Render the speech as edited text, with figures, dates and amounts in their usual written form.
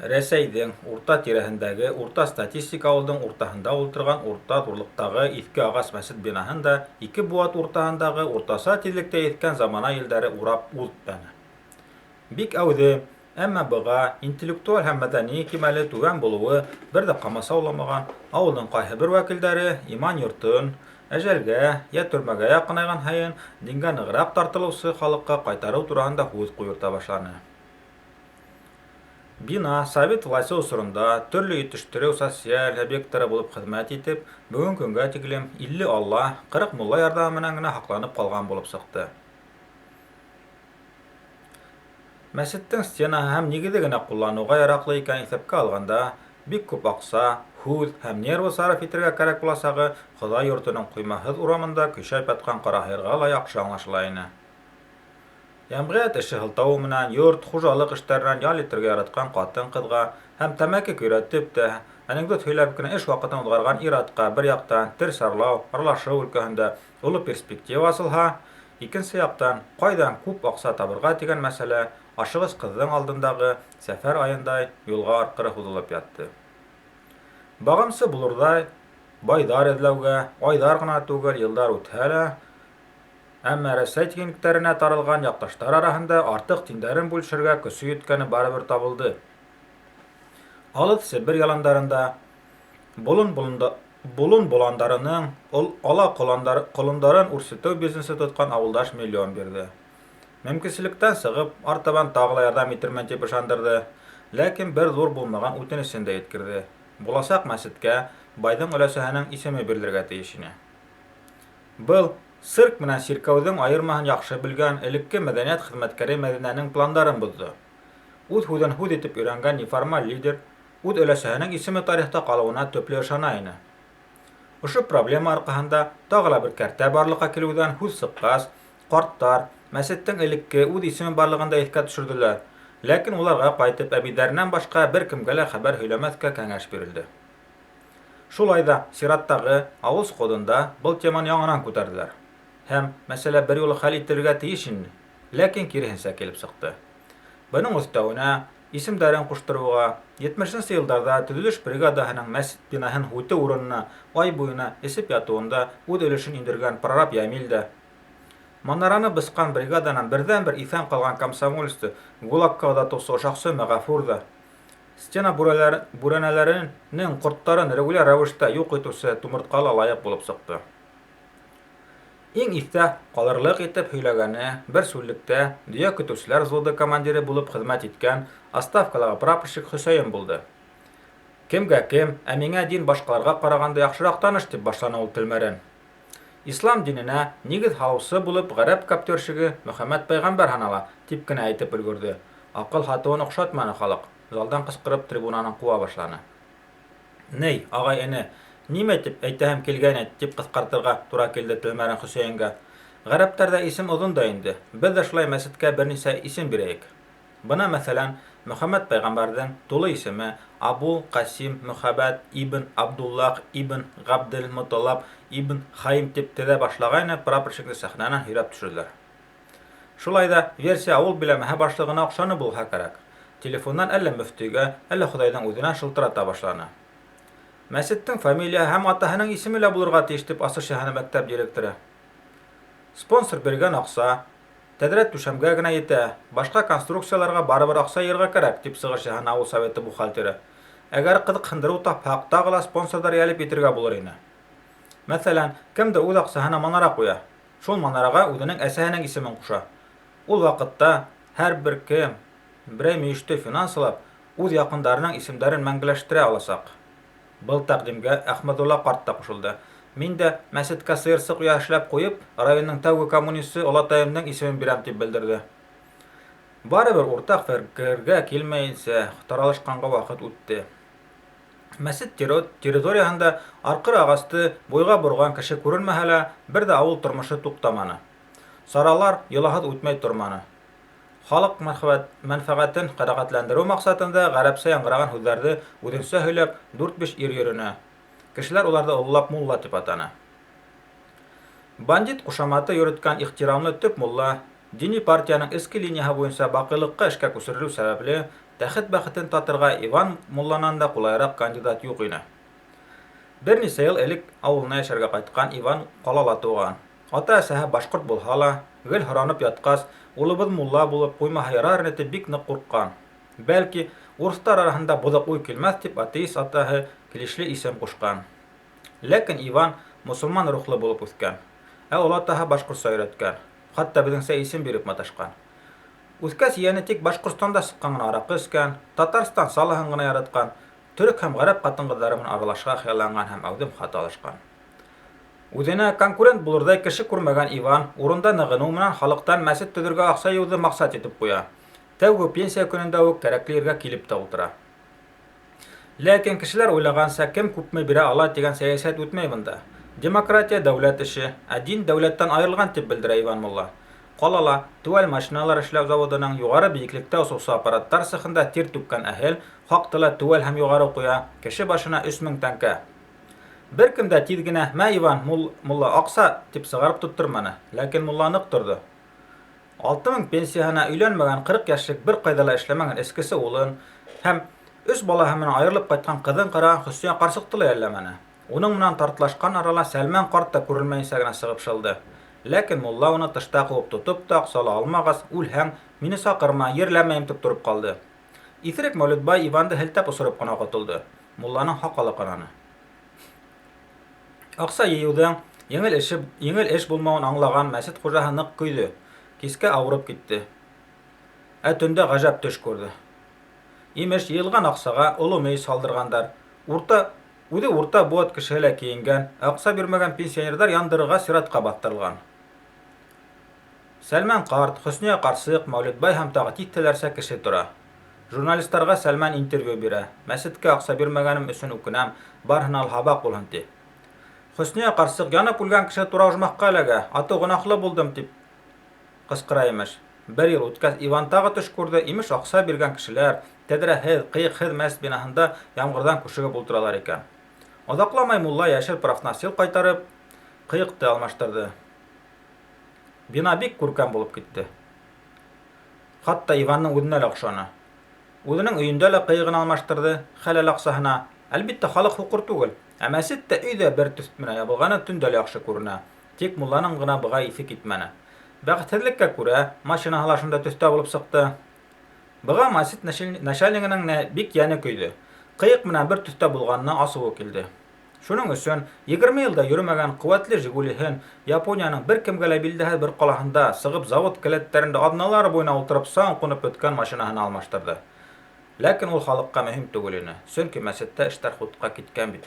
Рәсәйҙең урта тирәһендәге урта статистика ауылдың уртаһында ултырған урта ҙурлыҡтағы иҫке ағас мәсет бинаһын да ике быуат уртаһындағы уртаса тиҙлектә еҫкән замана елдәре урап үтмәне. Бик әүҙе, әммә быға интеллектуаль һәм мәҙәни кимәле түбән булыуы бер ҙә ҡамасауламаған ауылдың ҡайһы бер вәкилдәре иман йортон әжәлгә йә төрмәгә яҡынайған һайын дингә нығыраҡ тартылыусы халыҡҡа ҡайтарыу тураһында һүҙ ҡуйырта башланы. Бина Совет власы осоронда төрлө етештереү социаль объекттары булып хеҙмәт итеп, бөгөн көнгә тиклем 50 алла, 40 мулла ярҙамы менән генә һаҡланып ҡалған булып сыҡты. Мәсеттең стенаһы һәм нигеҙе генә ҡулланыуға яраҡлы икән иҫәпкә алғанда, бик күп аҡса, һүҙ һәм нервы сарыф итергә кәрәк буласағы Хоҙай йортоноң ҡоймаһыҙ урамында көйшәп ятҡан ҡара һыйырға ла яҡшы аңлашыла ине. Йәмғиәт эше һылтауы менән йорт, хужалыҡ эштәренән ял итергә яратҡан ҡатын-ҡыҙға һәм тәмәке көйрәтеп тә, анекдот һөйләп кенә эш ваҡытын уҙғарған ир-атҡа бер яҡтан тел сарлау, аралашыу өлкәһендә оло перспектива асылһа, икенсе яҡтан ҡайҙан күп аҡса табырға тигән мәсьәлә ашығыс ҡыҙҙың алдындағы сәфәр айындай юлға арҡыры һуҙылып ятты. Бағымсы булырҙай байҙар эҙләүгә айҙар ғына түгел, йылдар үтһә лә, әммә Рәсәй киңлектәренә таралған яҡташтар араһында артыҡ тиндәрен бүлешергә көсө еткәне барыбер табылды. Алыҫ Себер яландарында болон боландарының ала ҡолондарын үрсетеү бизнесы тотҡан ауылдаш миллион бирҙе. Мөмкинселектән сығып, артабан тағы ла ярҙам итермен тип ышандырҙы, ләкин бер ҙур булмаған үтенесен дә еткерҙе. Буласаҡ мәсеткә байҙың өләсәһенең исеме бирелергә тейеш ине. Был цирк менән сиркәүҙең айырмаһын яҡшы белгән элекке мәҙәниәт хеҙмәткәре Мәҙинәнең пландарын боҙҙо. Үҙ һүҙен һүҙ итеп өйрәнгән неформаль лидер үҙ өләсәһенең исеме тарихта ҡалыуына төплө ышана ине. Ошо проблема арҡаһында тағы ла бер кәртә барлыҡҡа килеүҙән һүҙ сыҡҡас, ҡарттар мәсеттең элекке үҙ исеме барлығында иҫкә төшөрҙөләр, ләкин уларға ҡайтып әбейҙәренән башҡа бер кемгә лә хәбәр һөйләмәҫкә кәңәш бирелде. Шулай ҙа сираттағы ауыл сходында был теманы яңынан күтәрҙеләр. Һәм мәсьәлә бер юлы хәл ителергә тейеш ине, ләкин киреһенсә килеп сыҡты. Бының өҫтәүенә, исемдәрен ҡуштырыуға 70-нсе йылдарҙа төҙөлөш бригадаһының мәсет бинаһын һүтеү урынына ай буйына эсеп ятыуында үҙ өлөшөн индергән прораб Йәмил дә, манараны бысҡан бригаданан берҙән-бер иҫән ҡалған комсомольцы ГУЛАГҡа оҙатыусы Шахсы Мәғәфүр ҙа, стена бүрәнәләренең ҡорттарын регуляр рәүештә юҡ итеүсе Тумыртҡа ла лайыҡ булып сыҡты. Иң иҫтә ҡалырлыҡ итеп һөйләгәне бер сүллектә дөйә көтөүселәр взводы командиры булып хеҙмәт иткән отставкалағы прапорщик Хөсәйен булды. Кемгә кем, ә миңә дин башҡаларға ҡарағанда яҡшыраҡ таныш тип башланы ул телмәрен. Ислам диненә нигеҙ һалыусы булып ғәрәп каптёрщиге Мөхәммәт пәйғәмбәр һанала, тип кенә әйтеп өлгөрҙө. Аҡыл һатыуын оҡшатманы халыҡ. Залдан ҡысҡырып трибунанан ҡыуа башланы. Ней, ағай-эне, нимә тип әйтәһем килгәне, тип ҡыҫҡартырға тура килде телмәрен Хөсәйенгә. Ғәрәптәрҙә исем оҙон да инде. Беҙ ҙә шулай мәсеткә бер нисә исем бирәйек. Бына, мәҫәлән, Мөхәммәт пәйғәмбәрҙең тулы исеме Абул Ҡасим Мөхәббәт ибн Абдуллах ибн Ғабделмотолаб ибн Хаим тип теҙә башлағайны, прапорщикты сәхнәнән һөйрәп төшөрҙөләр. Шулай ҙа версия ауыл биләмәһе башлығына оҡшаны булһа кәрәк. Телефондан әллә мөфтөйгә, әллә Хоҙайҙың үҙенә шылтырата башланы. Мәсеттең фамилия һәм атаһының исеме лә булырға тейеш тип асыш яһаны мәктәп директоры. Спонсор биргән аҡса тәҙрә түшәмгә генә етә, башҡа конструкцияларға барыбер аҡса йырға кәрәк, тип сығыш яһаны ауыл советы бухгалтеры. Әгәр ҡыҙыҡһындырыу тапһаҡ, тағы ла спонсорҙар йәлеп итергә булыр ине. Мәҫәлән, кемдер үҙ аҡсаһына манара ҡуя, шул манараға үҙенең әсәһенең исемен ҡуша. Ул ваҡытта һәр бер кем, берәй мөйөштө финансылап, үҙ яҡындарының исемдәрен мәңгеләштерә аласаҡ. Был тәҡдимгә Әхмәҙулла ҡарт та ҡушылды. Мин дә мәсеткә сыйырсыҡ оя эшләп ҡуйып, райондың тәүге коммунисты олатайымдың исемен бирәм тип белдерҙе. Барыбер уртаҡ фекергә килмәйенсә таралышҡанға ваҡыт үтте. Мәсет территорияһында арҡыр ағасты буйға борған кеше күренмәһә лә, бер дә ауыл тормошо туҡтаманы. Саралар йолаһыҙ үтмәй торманы. Халыҡ мәнфәғәтен ҡәнәғәтләндереү маҡсатында ғәрәпсә яңғыраған һүҙҙәрҙе үҙенсә һөйләп 4-5 ир йөрөнө. Кешеләр уларҙы ололап мулла тип атаны. Бандит ҡушаматы йөрөткән ихтирамлы төп мулла дини партияның эске линияһы буйынса баҡыйлыҡҡа эшкә күсерелеү сәбәпле тәхет бәхетен татырга Иван мулланан да кулайрак кандидат юк ине. Бер нисә ел элек авылына яшәргә кайткан Иван калала туган. Ата-әсәһе башкорт булһа ла, гел һоранып яткас, улыбыз мулла булып куймаһа ярар ине дип бик нык курккан. Бәлки, урыслар араһында бодык уй килмәс дип атеист атаһы килешле исем кушкан. Ләкин Иван мусулман рухлы булып үскән. Ә ул атаһы башкортса өйрәткән. Хатта безнеңсә исем биреп маташкан. Үскәс ияне тик Башкортстанда сыккан гына аракы эскән, Татарстан салаһын гына яраткан, төрек һәм гарәп хатын-кызлары менән аралашырга хыялланган һәм әүдем хаталашкан. Үзенә конкурент булырдай кеше күрмәгән Иван урында ныгыну менән халыктан мәсет төзергә акча юуды максат итеп куя. Тәүге пенсия көнендә үк кәрәкле ергә килеп тә ултыра. Ләкин кешеләр уйлаганса, кем күпме бирә ала дигән сәясәт үтмәй монда. Демократия дәүләт эше, ә дин дәүләттән аерылган дип белдерә Иван мулла. Калала түгел машиналар эшләү заводының югары биеклектә осучы аппараттар цехында тир түккән әһел хактыла түгел һәм югары куя, кеше башына 3000 тәңкә. Беркем дә тиз генә "Мә Иван, мулла акса" дип сыгарып тоттырманы, ләкин мулла нык торды. 6000 пенсияһына өйләнмәгән 40 яшьлек бер кайда ла эшләмәгән эскесе улын һәм 3 балаһы менән аерылып кайткан кызын караган Хөсния карчыкты ла әлләмәне. Уның менән тартлашкан арала Сәлман карт та күрелмәенсә генә сыгып шылды. Ләкин мулла уны тышта куып тотып та аксала алмагас, үлһәң, мине сакырма, ерләмәйем дип турып калды. Исерек Мәүлетбай Иванды һелтәп осырып кына котылды. Мулланың хакалы кананы. Акса йыюдың еңел эш булмавын аңлаган мәсет хуҗаһы нык көйдө. Кискә авырып китте. Ә төндә гаҗәп төш күрде. Имеш йыелган аксага олы мей салдыргандар. Урта буат кешеләр киенгән, акса бирмәгән пенсионердар яндырырга сиратка баттырылган. Сәлман карт, Хөсния карсык, Мәүлетбай һәм тагы титтеләрсә кеше тора. Журналистларга Сәлман интервью бирә. Мәсеткә акса бирмәгәнем өчен үкенәм, барһына алһабак булһын ди. Хөсния карсык янып үлгән кеше тура ужмакка эләгә, аты гөнаһлы булдым дип кычкыра имеш. Бер ел үткәс Иван тагы төш күрде, имеш акса биргән кешеләр тәдрәһез, кыйыкһыз мәс бинаһында яңгырдан күшегеп ултыралар икән. Озакламай мулла яшел профнастил кайтарып, кыйыкты алмаштырды. Бина бик күркәм булып китте. Хатта Иванның үҙенә лә оҡшаны. Үҙенең өйөндә лә кыйығын алмаштырды, хәләл аҡсаһына. Әлбиттә, халыҡ һуҡыр түгел. Ә мәсет тә өйҙә бер төҫ менән ябылғаны төндә лә яҡшы күренә. Тик мулланың ғына быға иҫе китмәне. Бәхетһеҙлеккә күрә, машинаһы ла шунда төҫтә булып сыҡты. Быға мәсет начальнигының бик йәне көйҙө. Кыйыҡ менән бер төҫтә булғанына асыуы килде. Шуның өсөн 20 йылда йөрөмәгән ҡеүәтле «Жигулиһен» Японияның бер кемгә лә билдәһеҙ бер ҡалаһында сығып завод келәттәрендә аҙналар буйына ултырып сан ҡунып бөткән машинаһына алмаштырҙы. Ләкин ул халыҡҡа мөһим түгел ине, сөнки мәсеттә эштәр хутҡа киткән бит.